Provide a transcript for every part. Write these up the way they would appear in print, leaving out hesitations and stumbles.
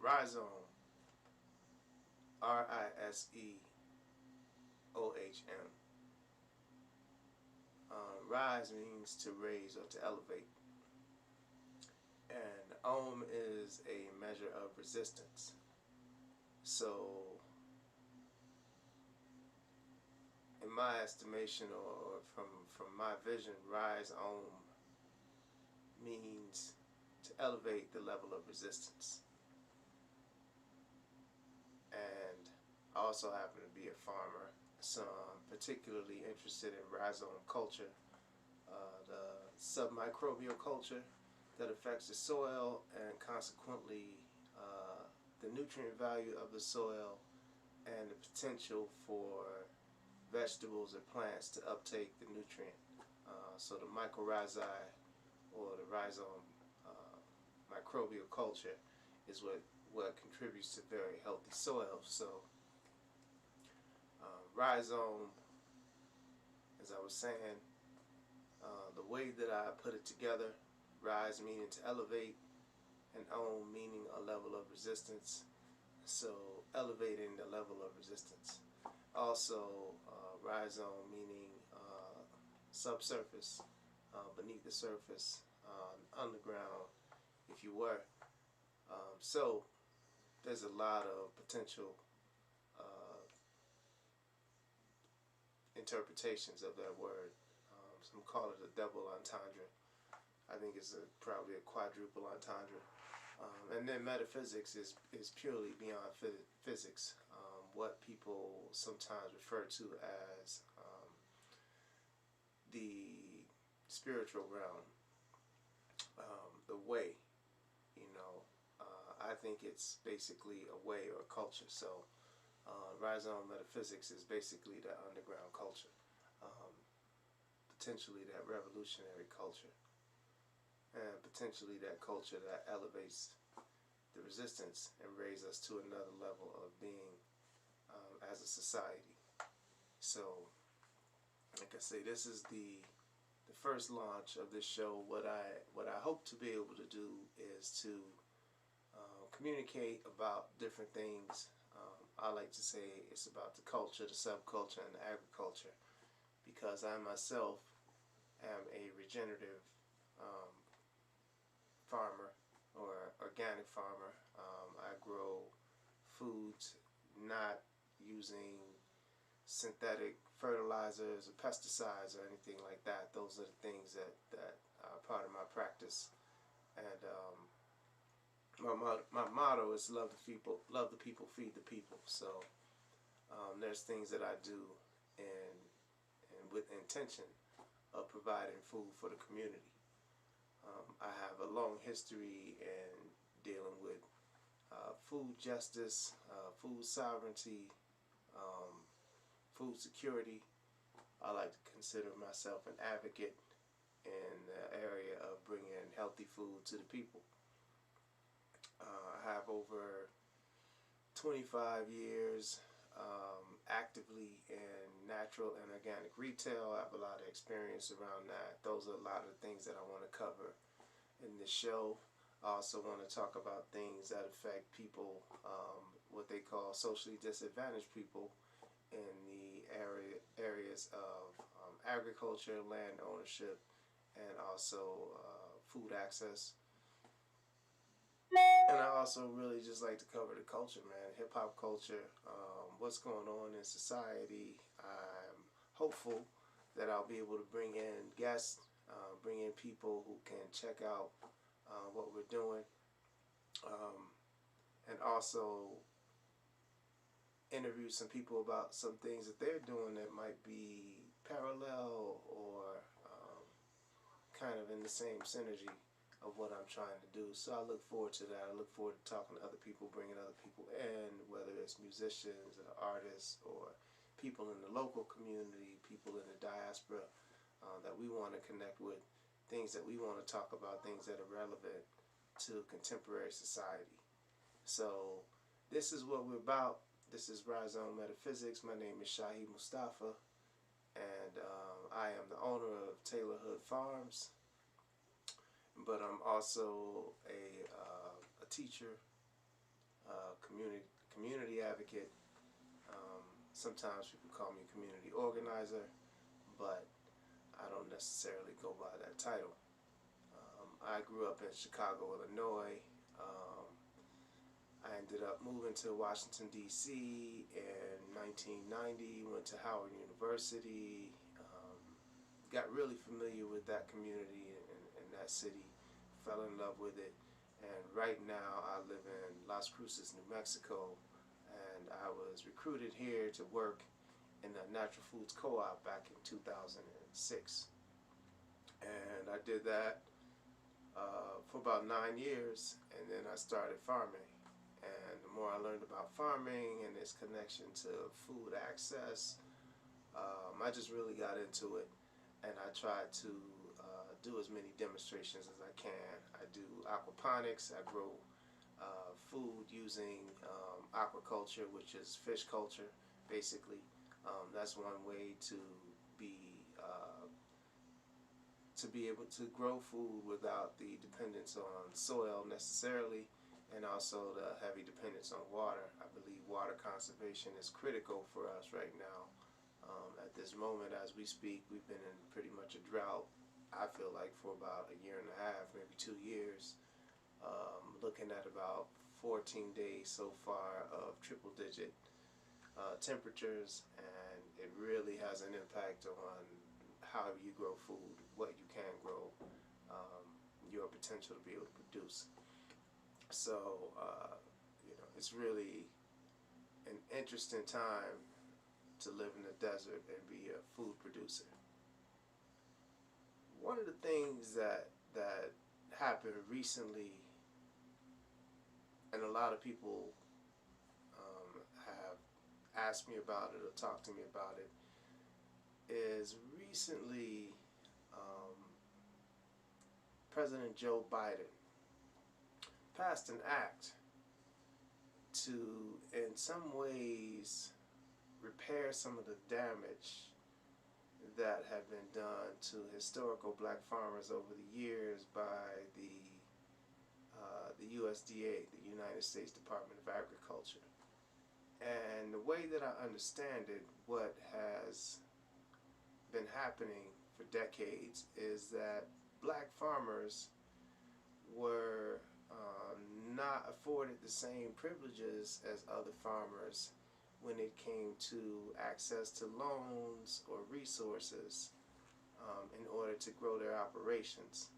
RiseOhm, RiseOhm. Rise means to raise or to elevate, and ohm is a measure of resistance. So, in my estimation, or from my vision, RiseOhm means to elevate the level of resistance. And I also happen to be a farmer, so I'm particularly interested in rhizome culture, the submicrobial culture that affects the soil and consequently the nutrient value of the soil and the potential for vegetables and plants to uptake the nutrient. So the mycorrhizae, or the rhizome microbial culture, is what contributes to very healthy soil. So rhizome, as I was saying, the way that I put it together, rise meaning to elevate, and ohm meaning a level of resistance. So elevating the level of resistance. Also, rhizome meaning subsurface, beneath the surface, underground, if you were. So there's a lot of potential interpretations of that word. Some call it a double entendre. I think it's probably a quadruple entendre. And then metaphysics is purely beyond physics. What people sometimes refer to as the spiritual realm, the way. I think it's basically a way or a culture. So RiseOhm Metaphysics is basically that underground culture, potentially that revolutionary culture, and potentially that culture that elevates the resistance and raises us to another level of being as a society. So, like I say, this is the first launch of this show. What I hope to be able to do is to communicate about different things. I like to say it's about the culture, the subculture, and the agriculture, because I myself am a regenerative farmer, or organic farmer. I grow foods not using synthetic fertilizers or pesticides or anything like that. Those are the things that are part of my practice. And my motto is love the people, feed the people. So there's things that I do and with intention of providing food for the community. I have a long history in dealing with food justice, food sovereignty, food security. I like to consider myself an advocate in the area of bringing healthy food to the people. I have over 25 years actively in natural and organic retail. I have a lot of experience around that. Those are a lot of the things that I want to cover in this show. I also want to talk about things that affect people, what they call socially disadvantaged people, in the areas of agriculture, land ownership, and also food access. And I also really just like to cover the culture, man, hip hop culture, what's going on in society. I'm hopeful that I'll be able to bring in guests, bring in people who can check out what we're doing, and also interview some people about some things that they're doing that might be parallel or kind of in the same synergy of what I'm trying to do. So I look forward to that. I look forward to talking to other people, bringing other people in, whether it's musicians or artists or people in the local community, people in the diaspora that we want to connect with, things that we want to talk about, things that are relevant to contemporary society. So this is what we're about. This is RiseOhm Metaphysics. My name is Shahi Mustafa, and I am the owner of Taylor Hood Farms. But I'm also a teacher, community advocate. Sometimes people call me community organizer, but I don't necessarily go by that title. I grew up in Chicago, Illinois. I ended up moving to Washington, D.C. in 1990, went to Howard University, got really familiar with that community and that city, fell in love with it, and right now I live in Las Cruces, New Mexico, and I was recruited here to work in the Natural Foods Co-op back in 2006. And I did that for about 9 years, and then I started farming. And the more I learned about farming and its connection to food access, I just really got into it. And I tried to do as many demonstrations as I can. I do aquaponics. I grow food using aquaculture, which is fish culture, basically. That's one way to be able to grow food without the dependence on soil necessarily, and also the heavy dependence on water. I believe water conservation is critical for us right now. At this moment, as we speak, we've been in pretty much a drought, I feel like, for about a year and a half, maybe 2 years. Looking at about 14 days so far of triple-digit temperatures, and it really has an impact on how you grow food, what you can grow, your potential to be able to produce. So, it's really an interesting time to live in the desert and be a food producer. One of the things that happened recently, and a lot of people have asked me about it or talked to me about it, is recently President Joe Biden passed an act to, in some ways, repair some of the damage that had been done to historical black farmers over the years by the USDA, the United States Department of Agriculture. And the way that I understand it, what has been happening for decades is that black farmers were not afforded the same privileges as other farmers when it came to access to loans or resources in order to grow their operations.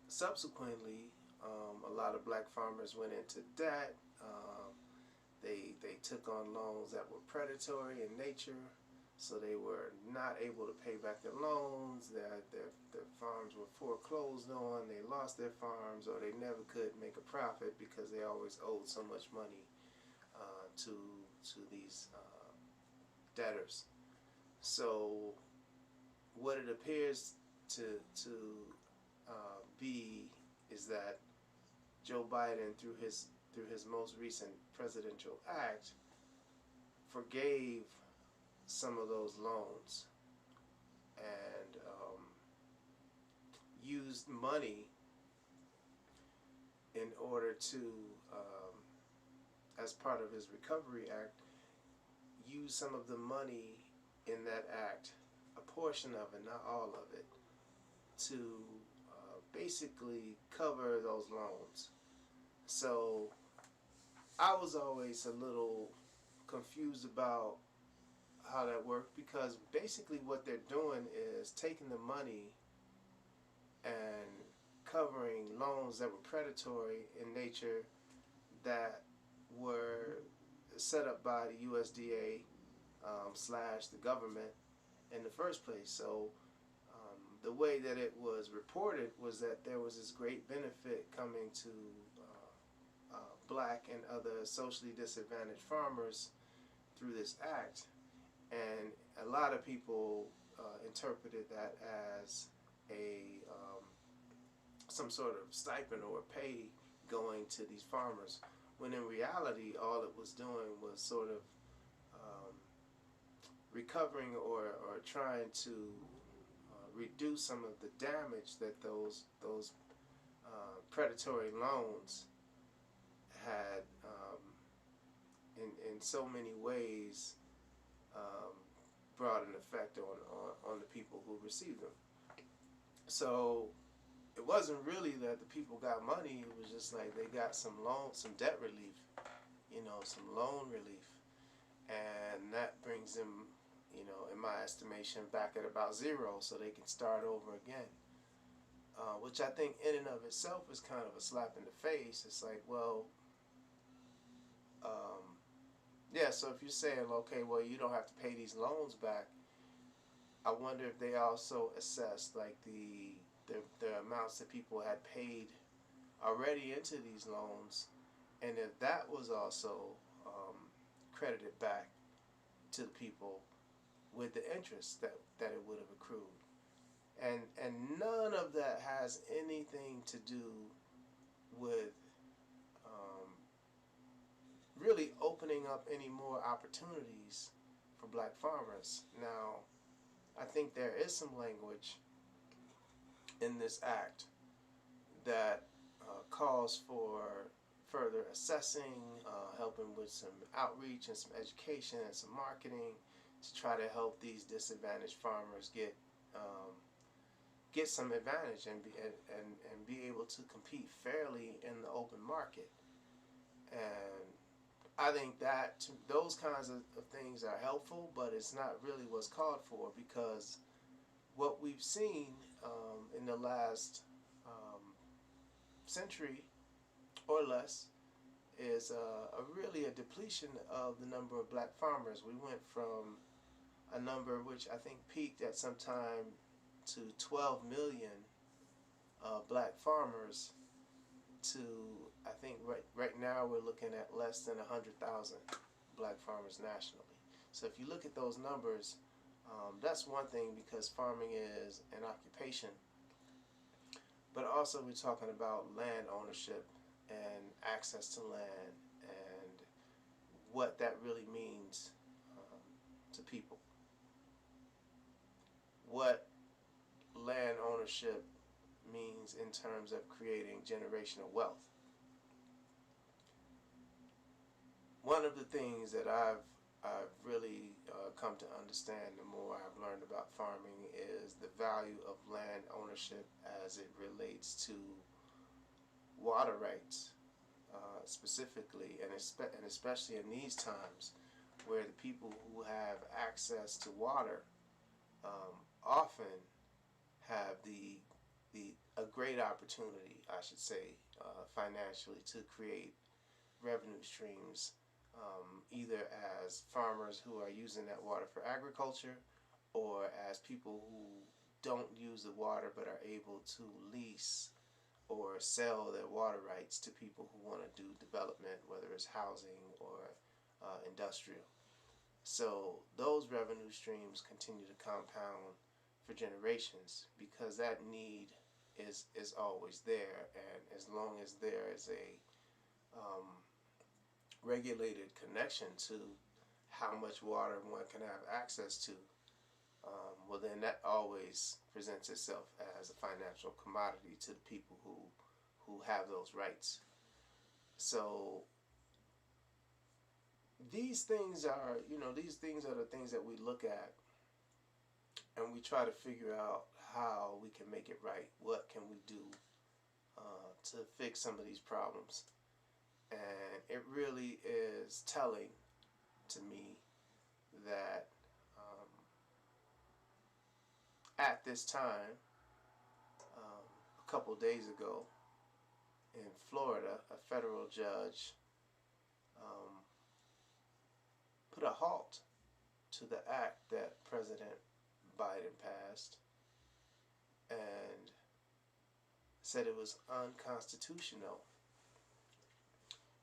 Subsequently, a lot of black farmers went into debt. They took on loans that were predatory in nature, so they were not able to pay back their loans. Their farms were foreclosed on. They lost their farms, or they never could make a profit because they always owed so much money to these debtors. So what it appears to be is that Joe Biden, through his most recent presidential act, forgave some of those loans and used money in order to, as part of his Recovery Act, use some of the money in that act, a portion of it, not all of it, to basically cover those loans. So I was always a little confused about how that worked, because basically what they're doing is taking the money and covering loans that were predatory in nature, that were set up by the USDA / the government in the first place. So the way that it was reported was that there was this great benefit coming to black and other socially disadvantaged farmers through this act, and a lot of people interpreted that as some sort of stipend or pay going to these farmers, when in reality all it was doing was sort of recovering or trying to reduce some of the damage that those predatory loans had in so many ways um, brought an effect on the people who received them. So it wasn't really that the people got money. It was just like they got some debt relief, some loan relief, and that brings them, in my estimation, back at about zero, so they can start over again. Which I think in and of itself is kind of a slap in the face. It's like, well, yeah, so if you're saying, okay, well, you don't have to pay these loans back, I wonder if they also assessed like the amounts that people had paid already into these loans, and if that was also credited back to the people with the interest that it would have accrued. And none of that has anything to do with really opening up any more opportunities for black farmers. Now, I think there is some language in this act that calls for further assessing, helping with some outreach and some education and some marketing to try to help these disadvantaged farmers get some advantage and be able to compete fairly in the open market. And I think that those kinds of things are helpful, but it's not really what's called for, because what we've seen in the last century or less is really a depletion of the number of black farmers. We went from a number which I think peaked at some time to 12 million black farmers to, I think right now we're looking at less than 100,000 black farmers nationally. So if you look at those numbers, that's one thing, because farming is an occupation. But also we're talking about land ownership and access to land and what that really means to people. What land ownership means in terms of creating generational wealth. One of the things that I've really come to understand the more I've learned about farming is the value of land ownership as it relates to water rights, specifically, and especially in these times where the people who have access to water often have a great opportunity, I should say, financially, to create revenue streams, either as farmers who are using that water for agriculture, or as people who don't use the water but are able to lease or sell their water rights to people who want to do development, whether it's housing or industrial. So those revenue streams continue to compound for generations, because that need is always there, and as long as there is a regulated connection to how much water one can have access to, well, then that always presents itself as a financial commodity to the people who have those rights. So these things are the things that we look at, and we try to figure out how we can make it right. What can we do to fix some of these problems? And it really is telling to me that at this time, a couple days ago in Florida, a federal judge put a halt to the act that President Biden passed and said it was unconstitutional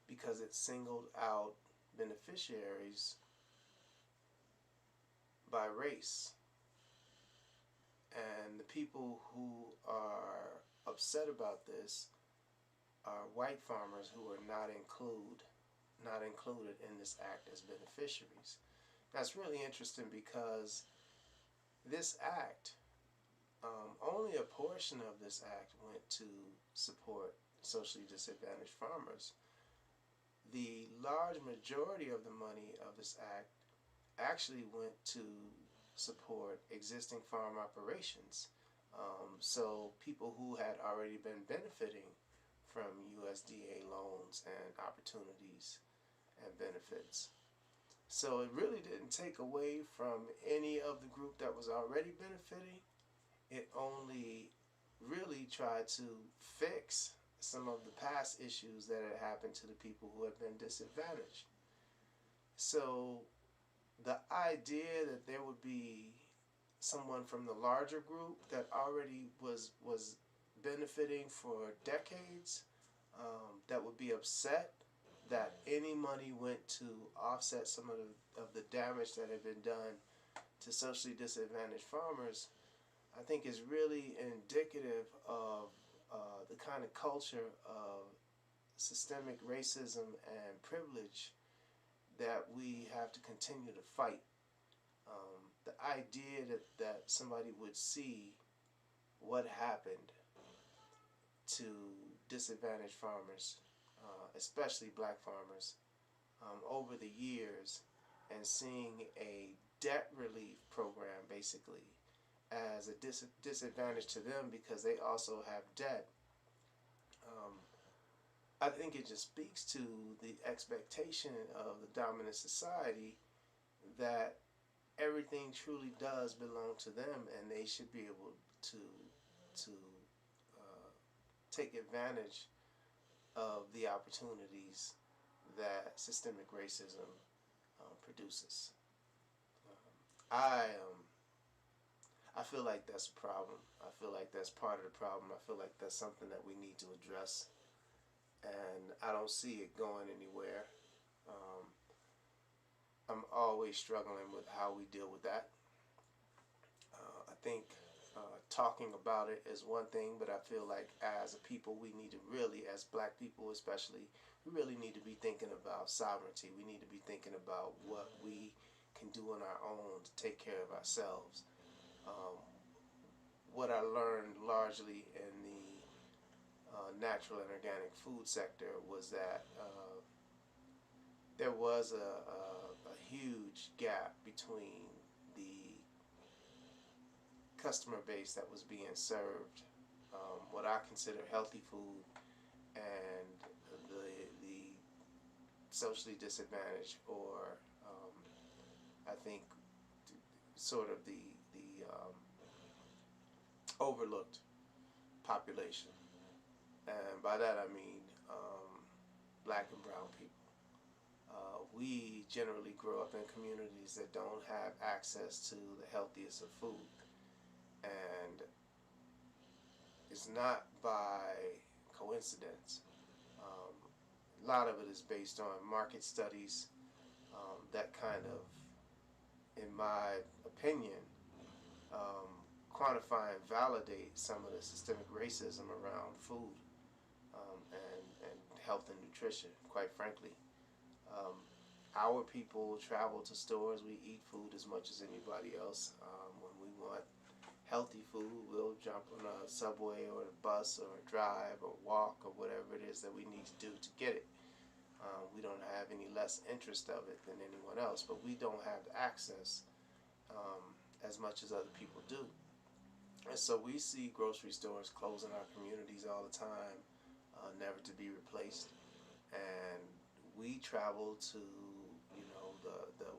because it singled out beneficiaries by race. And the people who are upset about this are white farmers who are not included in this act as beneficiaries. That's really interesting, because this act, only a portion of this act went to support socially disadvantaged farmers. The large majority of the money of this act actually went to support existing farm operations. So people who had already been benefiting from USDA loans and opportunities and benefits. So it really didn't take away from any of the group that was already benefiting. It only really tried to fix some of the past issues that had happened to the people who had been disadvantaged. So the idea that there would be someone from the larger group that already was benefiting for decades, that would be upset that any money went to offset some of the damage that had been done to socially disadvantaged farmers, I think is really indicative of the kind of culture of systemic racism and privilege that we have to continue to fight. The idea that somebody would see what happened to disadvantaged farmers, especially black farmers, over the years, and seeing a debt relief program basically as a disadvantage to them because they also have debt. I think it just speaks to the expectation of the dominant society that everything truly does belong to them, and they should be able to take advantage of the opportunities that systemic racism produces. I feel like that's a problem. I feel like that's part of the problem. I feel like that's something that we need to address, and I don't see it going anywhere. I'm always struggling with how we deal with that. I think talking about it is one thing, but I feel like as a people, we need to really, as black people especially, we really need to be thinking about sovereignty. We need to be thinking about what we can do on our own to take care of ourselves. What I learned largely in the natural and organic food sector was that there was a huge gap between the customer base that was being served, what I consider healthy food, and the socially disadvantaged, or I think sort of the overlooked population. And by that I mean black and brown people. We generally grow up in communities that don't have access to the healthiest of food. And it's not by coincidence. A lot of it is based on market studies that kind of, in my opinion, quantify and validate some of the systemic racism around food and health and nutrition, quite frankly. Our people travel to stores, we eat food as much as anybody else. When we want healthy food, we'll jump on a subway or a bus or drive or walk or whatever it is that we need to do to get it. We don't have any less interest of it than anyone else, but we don't have access as much as other people do. And so we see grocery stores closing our communities all the time, never to be replaced. And we travel to, the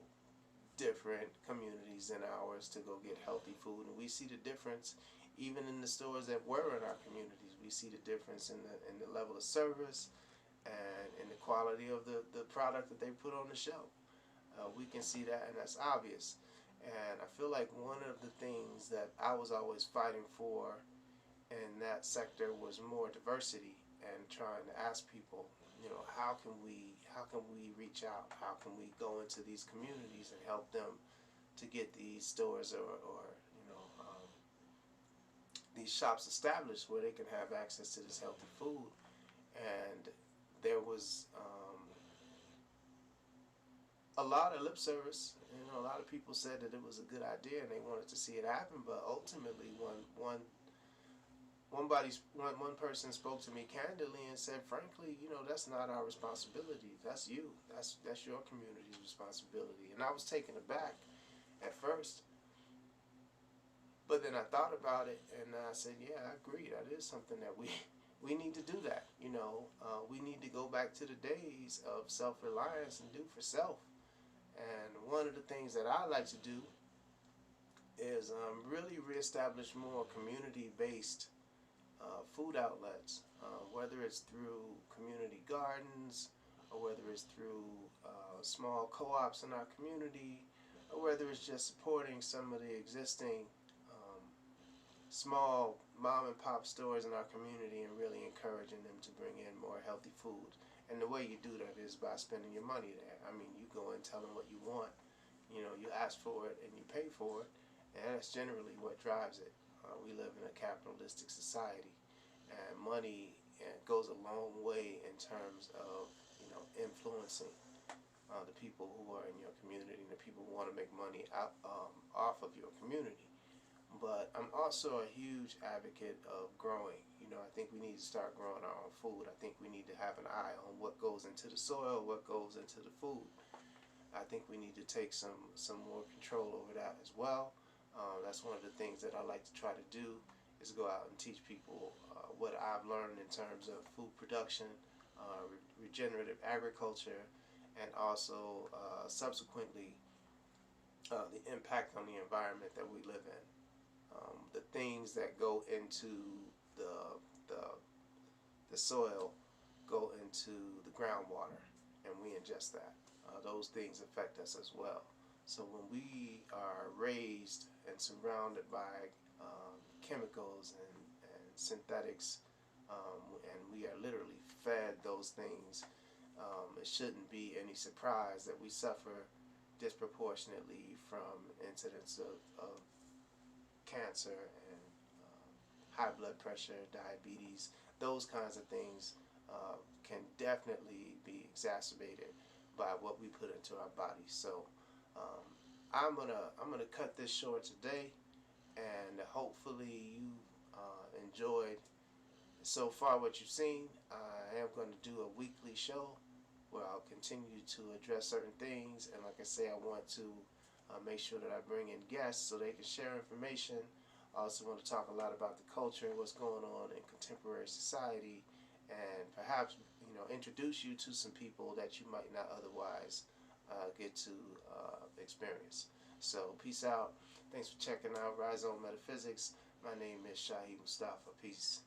different communities in ours to go get healthy food, and we see the difference even in the stores that were in our communities. We see the difference in the level of service and in the quality of the product that they put on the shelf. We can see that, and that's obvious. And I feel like one of the things that I was always fighting for in that sector was more diversity, and trying to ask people, how can we reach out? How can we go into these communities and help them to get these stores or these shops established where they can have access to this healthy food? And there was a lot of lip service. A lot of people said that it was a good idea and they wanted to see it happen, but ultimately, one person spoke to me candidly and said, frankly, that's not our responsibility. That's you. That's your community's responsibility. And I was taken aback at first, but then I thought about it and I said, yeah, I agree. That is something that we need to do that. We need to go back to the days of self-reliance and do for self. And one of the things that I like to do is really reestablish more community-based food outlets, whether it's through community gardens or whether it's through small co-ops in our community, or whether it's just supporting some of the existing small mom and pop stores in our community and really encouraging them to bring in more healthy food. And the way you do that is by spending your money there. I mean, you go and tell them what you want, you ask for it and you pay for it, and that's generally what drives it. We live in a capitalistic society, and money goes a long way in terms of influencing the people who are in your community and the people who want to make money off of your community. But I'm also a huge advocate of growing. I think we need to start growing our own food. I think we need to have an eye on what goes into the soil, what goes into the food. I think we need to take some more control over that as well. That's one of the things that I like to try to do, is go out and teach people what I've learned in terms of food production, regenerative agriculture, and also subsequently the impact on the environment that we live in. The things that go into the soil go into the groundwater, and we ingest that. Those things affect us as well. So when we are raised and surrounded by chemicals and synthetics, and we are literally fed those things, it shouldn't be any surprise that we suffer disproportionately from incidents of cancer and high blood pressure, diabetes. Those kinds of things can definitely be exacerbated by what we put into our bodies. So I'm gonna cut this short today, and hopefully you enjoyed so far what you've seen. I am going to do a weekly show where I'll continue to address certain things, and like I say, I want to make sure that I bring in guests so they can share information. I also want to talk a lot about the culture and what's going on in contemporary society, and perhaps introduce you to some people that you might not otherwise get to experience. So peace out. Thanks for checking out RiseOhm Metaphysics. My name is Shahi Mustafa. Peace.